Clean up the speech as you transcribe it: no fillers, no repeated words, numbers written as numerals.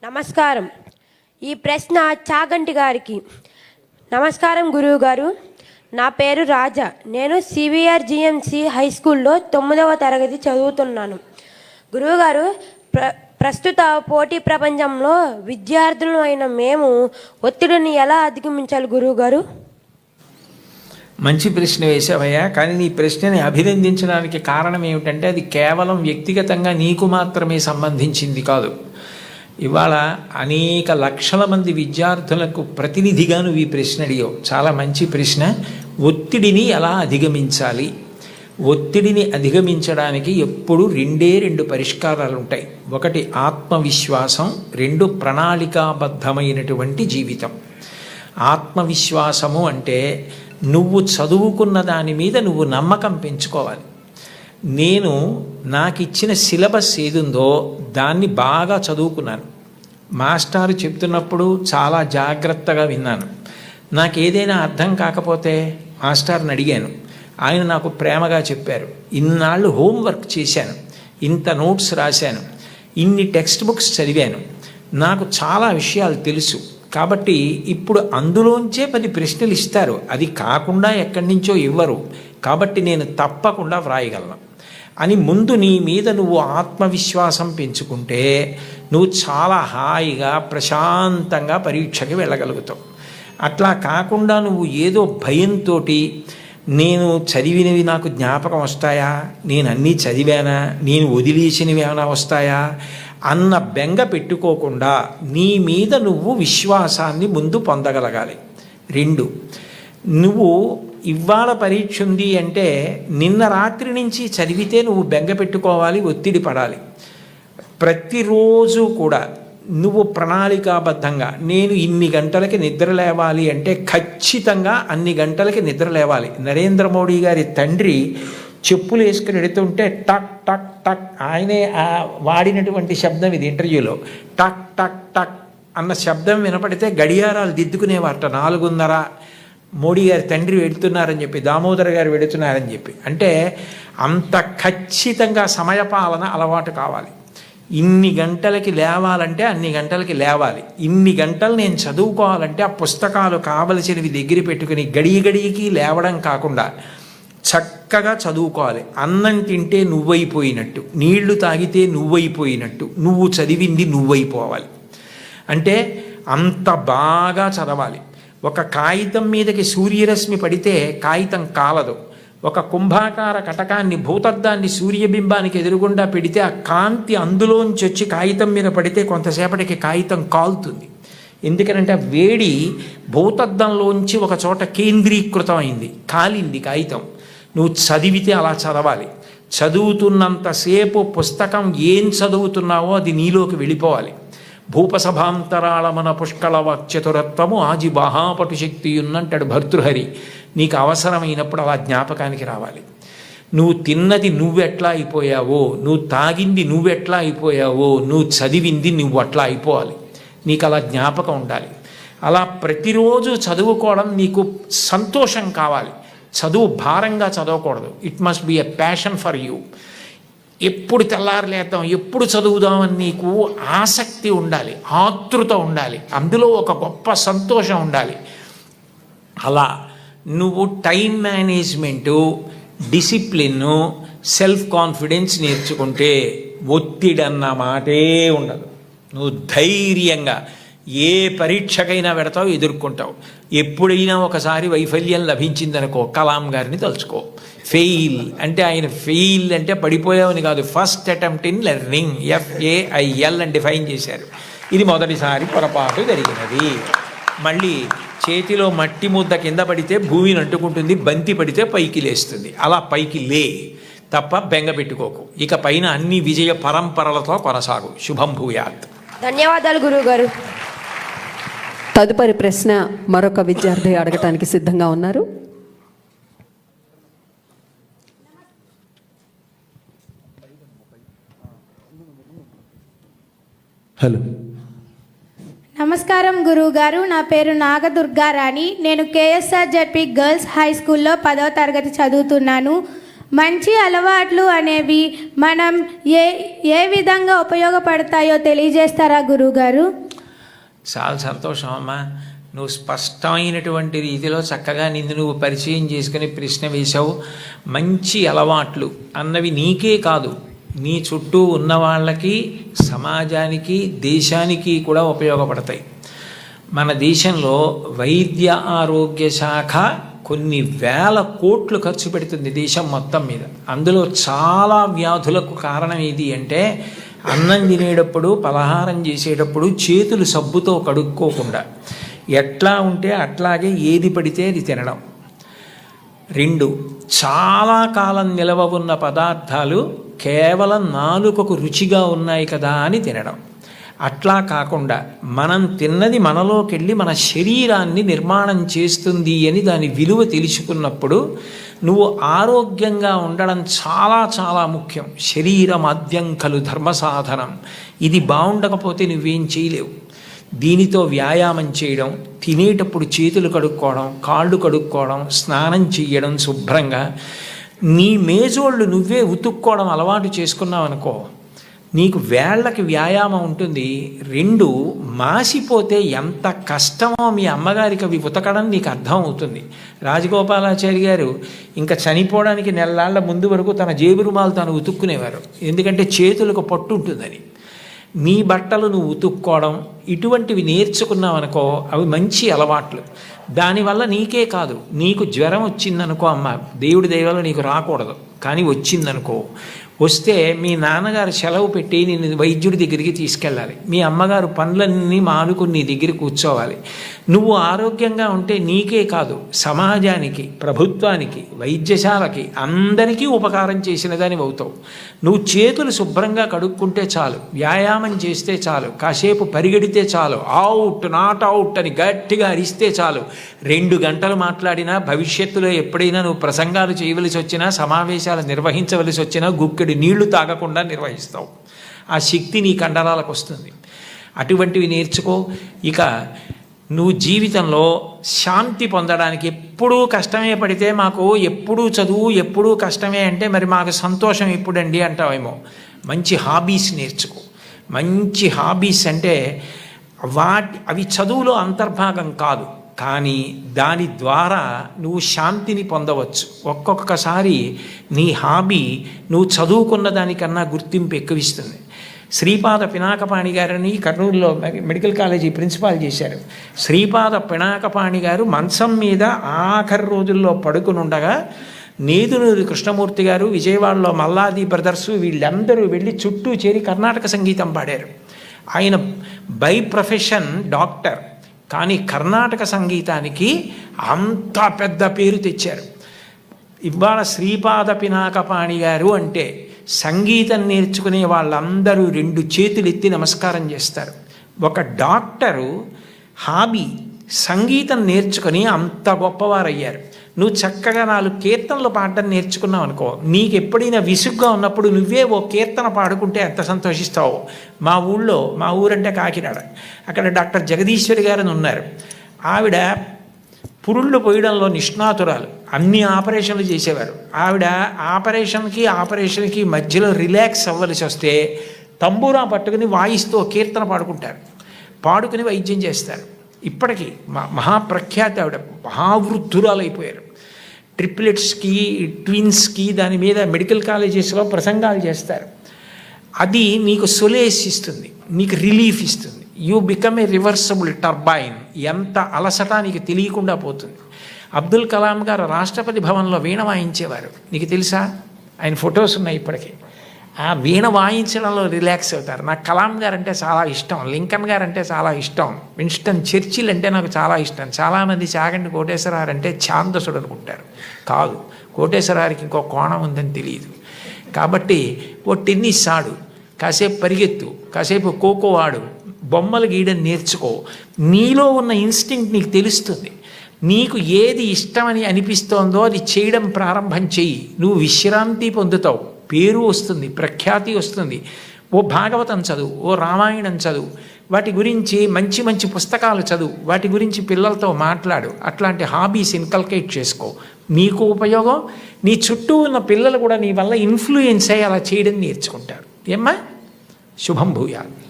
నమస్కారం. ఈ ప్రశ్న చాగంటి గారికి. నమస్కారం గురువు గారు. నా పేరు రాజా. నేను సివిఆర్ జిఎంసి హై స్కూల్లో 9వ తరగతి చదువుతున్నాను. గురువుగారు, ప్రస్తుత పోటీ ప్రపంచంలో విద్యార్థులు అయిన మేము ఒత్తిడిని ఎలా అధిగమించాలి గురువుగారు? మంచి ప్రశ్న వేసావయ్యా. కానీ నీ ప్రశ్నని అభినందించడానికి కారణం ఏమిటంటే అది కేవలం వ్యక్తిగతంగా నీకు మాత్రమే సంబంధించింది కాదు. ఇవాళ అనేక లక్షల మంది విద్యార్థులకు ప్రతినిధిగా నువ్వు ఈ ప్రశ్న అడిగావు. చాలా మంచి ప్రశ్న. ఒత్తిడిని ఎలా అధిగమించాలి? ఒత్తిడిని అధిగమించడానికి ఎప్పుడు రెండు పరిష్కారాలు ఉంటాయి. ఒకటి ఆత్మవిశ్వాసం, రెండు ప్రణాళికాబద్ధమైనటువంటి జీవితం. ఆత్మవిశ్వాసము అంటే నువ్వు చదువుకున్న దాని మీద నువ్వు నమ్మకం పెంచుకోవాలి. నేను నాకు ఇచ్చిన సిలబస్ ఏదుందో దాన్ని బాగా చదువుకున్నాను. మాస్టారు చెప్తున్నప్పుడు చాలా జాగ్రత్తగా విన్నాను. నాకు ఏదైనా అర్థం కాకపోతే మాస్టర్ని అడిగాను. ఆయన నాకు ప్రేమగా చెప్పారు. ఇన్నాళ్ళు హోంవర్క్ చేశాను, ఇంత నోట్స్ రాశాను, ఇన్ని టెక్స్ట్ బుక్స్ చదివాను, నాకు చాలా విషయాలు తెలుసు. కాబట్టి ఇప్పుడు అందులోంచే 10 ప్రశ్నలు ఇస్తారు, అది కాకుండా ఎక్కడి నుంచో ఇవ్వరు. కాబట్టి నేను తప్పకుండా వ్రాయగలను అని ముందు నీ మీద నువ్వు ఆత్మవిశ్వాసం పెంచుకుంటే నువ్వు చాలా హాయిగా ప్రశాంతంగా పరీక్షకి వెళ్ళగలుగుతావు. అట్లా కాకుండా నువ్వు ఏదో భయంతో నేను చదివినవి నాకు జ్ఞాపకం వస్తాయా, నేను అన్నీ చదివానా, నేను వదిలేసినవి ఏమైనా వస్తాయా అన్న బెంగ పెట్టుకోకుండా నీ మీద నువ్వు విశ్వాసాన్ని ముందు పొందగలగాలి. 2, నువ్వు ఇవాళ పరీక్ష ఉంది అంటే నిన్న రాత్రి నుంచి చదివితే నువ్వు బెంగ పెట్టుకోవాలి, ఒత్తిడి పడాలి. ప్రతిరోజు కూడా నువ్వు ప్రణాళికాబద్ధంగా నేను ఇన్ని గంటలకి నిద్ర లేవాలి అంటే ఖచ్చితంగా అన్ని గంటలకి నిద్ర లేవాలి. నరేంద్ర మోడీ గారి తండ్రి చెప్పులు వేసుకుని ఎడుతుంటే టక్ టక్ టక్, ఆయనే వాడినటువంటి శబ్దం ఇది ఇంటర్వ్యూలో. టక్ టక్ టక్ అన్న శబ్దం వినపడితే గడియారాలు దిద్దుకునేవారట. 4:30 మోడీ గారి తండ్రి వెడుతున్నారని చెప్పి, దామోదర్ గారు వెడుతున్నారని చెప్పి. అంటే అంత ఖచ్చితంగా సమయపాలన అలవాటు కావాలి. ఇన్ని గంటలకి లేవాలంటే అన్ని గంటలకి లేవాలి. ఇన్ని గంటలు నేను చదువుకోవాలంటే ఆ పుస్తకాలు కావలసినవి దగ్గర పెట్టుకుని గడికి లేవడం కాకుండా చక్కగా చదువుకోవాలి. అన్నం తింటే నువ్వైపోయినట్టు, నీళ్లు తాగితే నువ్వైపోయినట్టు, నువ్వు చదివింది నువ్వైపోవాలి. అంటే అంత బాగా చదవాలి. ఒక కాగితం మీదకి సూర్యరశ్మి పడితే కాగితం కాలదు. ఒక కుంభాకార కటకాన్ని, భూతద్దాన్ని సూర్యబింబానికి ఎదురుగుండా పెడితే ఆ కాంతి అందులోంచి వచ్చి కాగితం మీద పడితే కొంతసేపటికి కాగితం కాలుతుంది. ఎందుకనంటే ఆ వేడి భూతద్దంలోంచి ఒక చోట కేంద్రీకృతం అయింది, కాలింది కాగితం. నువ్వు చదివితే అలా చదవాలి. చదువుతున్నంతసేపు పుస్తకం ఏం చదువుతున్నావో అది నీలోకి వెళ్ళిపోవాలి. భూపసభాంతరాళమన పుష్కళ వాక్చతురత్వము ఆజి బాహాపటు శక్తి ఉన్నంటాడు భర్తృహరి. నీకు అవసరమైనప్పుడు అలా జ్ఞాపకానికి రావాలి. నువ్వు తిన్నది నువ్వెట్లా అయిపోయావో, నువ్వు తాగింది నువ్వెట్లా అయిపోయావో, నువ్వు చదివింది నువ్వు అట్లా అయిపోవాలి. నీకు అలా జ్ఞాపకం ఉండాలి. అలా ప్రతిరోజు చదువుకోవడం నీకు సంతోషం కావాలి. చదువు భారంగా చదవకూడదు. It must be a passion for you. ఎప్పుడు తెల్లారలేద్దాం, ఎప్పుడు చదువుదామని నీకు ఆసక్తి ఉండాలి, ఆతృత ఉండాలి, అందులో ఒక గొప్ప సంతోషం ఉండాలి. అలా నువ్వు time management, discipline, self confidence నేర్చుకుంటే ఒత్తిడి అన్న మాటే ఉండదు. నువ్వు ధైర్యంగా ఏ పరీక్షకైనా పెడతావు, ఎదుర్కొంటావు. ఎప్పుడైనా ఒకసారి వైఫల్యం లభించిందనుకో, కలాం గారిని తలుచుకో. ఫెయిల్ అంటే ఆయన ఫెయిల్ అంటే పడిపోయావని కాదు, first attempt in learning, FAIL అని డిఫైన్ చేశారు. ఇది మొదటిసారి పొరపాటు జరిగినది. మళ్ళీ చేతిలో మట్టి ముద్ద కింద పడితే భూమిని అంటుకుంటుంది, బంతి పడితే పైకి లేస్తుంది. అలా పైకి లే తప్ప బెంగ పెట్టుకోకు. ఇక పైన అన్ని విజయ పరంపరలతో కొనసాగు. శుభం భూయాత్. ధన్యవాదాలు గురువుగారు. తదుపరి ప్రశ్న మరొక విద్యార్థి అడగటానికి సిద్ధంగా ఉన్నారు. హలో, నమస్కారం గురువుగారు. నా పేరు నాగదుర్గారాణి. నేను KSRZP గర్ల్స్ హై స్కూల్లో 10వ తరగతి చదువుతున్నాను. మంచి అలవాట్లు అనేవి మనం ఏ విధంగా ఉపయోగపడతాయో తెలియజేస్తారా గురువుగారు? చాలా సంతోషం అమ్మా. నువ్వు స్పష్టమైనటువంటి రీతిలో చక్కగా నిన్ను నువ్వు పరిచయం చేసుకుని ప్రశ్న వేశావు. మంచి అలవాట్లు అన్నవి నీకే కాదు, నీ చుట్టూ ఉన్న వాళ్ళకి, సమాజానికి, దేశానికి కూడా ఉపయోగపడతాయి. మన దేశంలో వైద్య ఆరోగ్య శాఖ కొన్ని వేల కోట్లు ఖర్చు పెడుతుంది దేశం మొత్తం మీద. అందులో చాలా వ్యాధులకు కారణం ఏది అంటే అన్నం తినేటప్పుడు, పలహారం చేసేటప్పుడు చేతులు సబ్బుతో కడుక్కోకుండా ఎట్లా ఉంటే అట్లాగే ఏది పడితే అది తినడం. 2, చాలా కాలం నిలవ ఉన్న పదార్థాలు కేవలం నాలుకకు రుచిగా ఉన్నాయి కదా అని తినడం. అట్లా కాకుండా మనం తిన్నది మనలోకి వెళ్ళి మన శరీరాన్ని నిర్మాణం చేస్తుంది అని దాని విలువ తెలుసుకున్నప్పుడు నువ్వు ఆరోగ్యంగా ఉండడం చాలా చాలా ముఖ్యం. శరీరమాద్యం ఖలు ధర్మ సాధనం. ఇది బాగుండకపోతే నువ్వేం చేయలేవు. దీనితో వ్యాయామం చేయడం, తినేటప్పుడు చేతులు కడుక్కోవడం, కాళ్ళు కడుక్కోవడం, స్నానం చేయడం శుభ్రంగా, నీ మేజోళ్ళు నువ్వే ఉతుక్కోవడం అలవాటు చేసుకున్నావు అనుకో, నీకు వేళ్ళకి వ్యాయామం ఉంటుంది. 2, మాసిపోతే ఎంత కష్టమో మీ అమ్మగారికి అవి ఉతకడం నీకు అర్థం అవుతుంది. రాజగోపాలాచారి గారు ఇంకా చనిపోవడానికి నెలలాళ్ల ముందు వరకు తన జేబు రుమాలు తాను ఉతుక్కునేవారు, ఎందుకంటే చేతులకు పట్టు ఉంటుందని. నీ బట్టలు నువ్వు ఉతుక్కోవడం ఇటువంటివి నేర్చుకున్నావు అనుకో, అవి మంచి అలవాట్లు. దానివల్ల నీకే కాదు, నీకు జ్వరం వచ్చిందనుకో, అమ్మ దేవుడి దయవల్ల నీకు రాకూడదు కానీ వచ్చిందనుకో, వస్తే మీ నాన్నగారు సెలవు పెట్టి నిన్ను వైద్యుడి దగ్గరికి తీసుకెళ్ళాలి. మీ అమ్మగారు పనులన్నీ మానుకుని నీ దగ్గర కూర్చోవాలి. నువ్వు ఆరోగ్యంగా ఉంటే నీకే కాదు, సమాజానికి, ప్రభుత్వానికి, వైద్యశాలకి అందరికీ ఉపకారం చేసిన దానివి అవుతావు. నువ్వు చేతులు శుభ్రంగా కడుక్కుంటే చాలు, వ్యాయామం చేస్తే చాలు, కాసేపు పరిగెడితే చాలు, అవుట్ నాట్ అవుట్ అని గట్టిగా అరిస్తే చాలు, 2 గంటలు మాట్లాడినా, భవిష్యత్తులో ఎప్పుడైనా నువ్వు ప్రసంగాలు చేయవలసి వచ్చినా, సమావేశాలు నిర్వహించవలసి వచ్చినా గుక్కెడు నీళ్లు తాగకుండా నిర్వహిస్తావు. ఆ శక్తి నీ కండరాలకు వస్తుంది. అటువంటివి నేర్చుకో. ఇక నువ్వు జీవితంలో శాంతి పొందడానికి ఎప్పుడూ కష్టమే పడితే, మాకు ఎప్పుడూ చదువు ఎప్పుడూ కష్టమే అంటే మరి మాకు సంతోషం ఎప్పుడండి అంటావేమో. మంచి హాబీస్ నేర్చుకో. మంచి హాబీస్ అంటే అవి చదువులో అంతర్భాగం కాదు, కానీ దాని ద్వారా నువ్వు శాంతిని పొందవచ్చు. ఒక్కొక్కసారి నీ హాబీ నువ్వు చదువుకున్న దానికన్నా గుర్తింపు ఎక్కువిస్తుంది. శ్రీపాద పినాకపాణి గారిని కర్నూలులో మెడికల్ కాలేజీ ప్రిన్సిపాల్ చేశారు. శ్రీపాద పినాకపాణి గారు మంచం మీద ఆఖరి రోజుల్లో పడుకుని ఉండగా నేదునూరి కృష్ణమూర్తి గారు, విజయవాడలో మల్లాది బ్రదర్సు వీళ్ళందరూ వెళ్ళి చుట్టూ చేరి కర్ణాటక సంగీతం పాడారు. ఆయన బై ప్రొఫెషన్ డాక్టర్, కానీ కర్ణాటక సంగీతానికి అంత పెద్ద పేరు తెచ్చారు. ఇవాళ శ్రీపాద పినాకపాణి గారు అంటే సంగీతం నేర్చుకునే వాళ్ళందరూ 2 చేతులు ఎత్తి నమస్కారం చేస్తారు. ఒక డాక్టరు హాబీ సంగీతం నేర్చుకుని అంత గొప్పవారయ్యారు. నువ్వు చక్కగా 4 కీర్తనలు పాడడం నేర్చుకున్నావు అనుకో, నీకు ఎప్పుడైనా విసుగ్గా ఉన్నప్పుడు నువ్వే ఓ కీర్తన పాడుకుంటే ఎంత సంతోషిస్తావు. మా ఊరంటే కాకినాడ, అక్కడ డాక్టర్ జగదీశ్వరి గారు ఉన్నారు. ఆవిడ పురుళ్ళు పోయడంలో నిష్ణాతురాలు, అన్ని ఆపరేషన్లు చేసేవారు. ఆవిడ ఆపరేషన్కి మధ్యలో రిలాక్స్ అవ్వలసి వస్తే తంబూరా పట్టుకుని వాయిస్తూ కీర్తన పాడుకుని వైద్యం చేస్తారు. ఇప్పటికీ మహాప్రఖ్యాతి ఆవిడ, మహావృద్ధురాలైపోయారు. ట్రిప్లెట్స్కి, ట్విన్స్కి దాని మీద మెడికల్ కాలేజెస్లో ప్రసంగాలు చేస్తారు. అది నీకు సొలేస్ ఇస్తుంది, నీకు రిలీఫ్ ఇస్తుంది. You become a reversible turbine. ఎంత అలసట నీకు తెలియకుండా పోతుంది. అబ్దుల్ కలాం గారు రాష్ట్రపతి భవన్లో వీణ వాయించేవారు, నీకు తెలుసా? ఆయన ఫొటోస్ ఉన్నాయి ఇప్పటికీ. ఆ వీణ వాయించడంలో రిలాక్స్ అవుతారు. నాకు కలాం గారు అంటే చాలా ఇష్టం, లింకన్ గారు అంటే చాలా ఇష్టం, విన్స్టన్ చర్చిల్ అంటే నాకు చాలా ఇష్టం. చాలామంది చాగంటి కోటేశ్వరరావు అంటే ఛాందసుడు అనుకుంటారు. కాదు, కోటేశ్వరరావుకి ఇంకో కోణం ఉందని తెలియదు. కాబట్టి ఓ టెన్నిస్ ఆడు, కాసేపు పరిగెత్తు, కాసేపు ఖోఖో ఆడు, బొమ్మలు గీయడం నేర్చుకో. నీలో ఉన్న ఇన్స్టింక్ట్ నీకు తెలుస్తుంది. నీకు ఏది ఇష్టమని అనిపిస్తోందో అది చేయడం ప్రారంభం చెయ్యి. నువ్వు విశ్రాంతి పొందుతావు, పేరు వస్తుంది, ప్రఖ్యాతి వస్తుంది. ఓ భాగవతం చదువు, ఓ రామాయణం చదువు, వాటి గురించి మంచి మంచి పుస్తకాలు చదువు, వాటి గురించి పిల్లలతో మాట్లాడు, అట్లాంటి హాబీస్ ఇన్కల్కేట్ చేసుకో. నీకు ఉపయోగం, నీ చుట్టూ ఉన్న పిల్లలు కూడా నీ వల్ల ఇన్ఫ్లుయెన్స్ అయ్యి అలా చేయడం నేర్చుకుంటారు. ఏమ్మా? శుభం భూయాలు.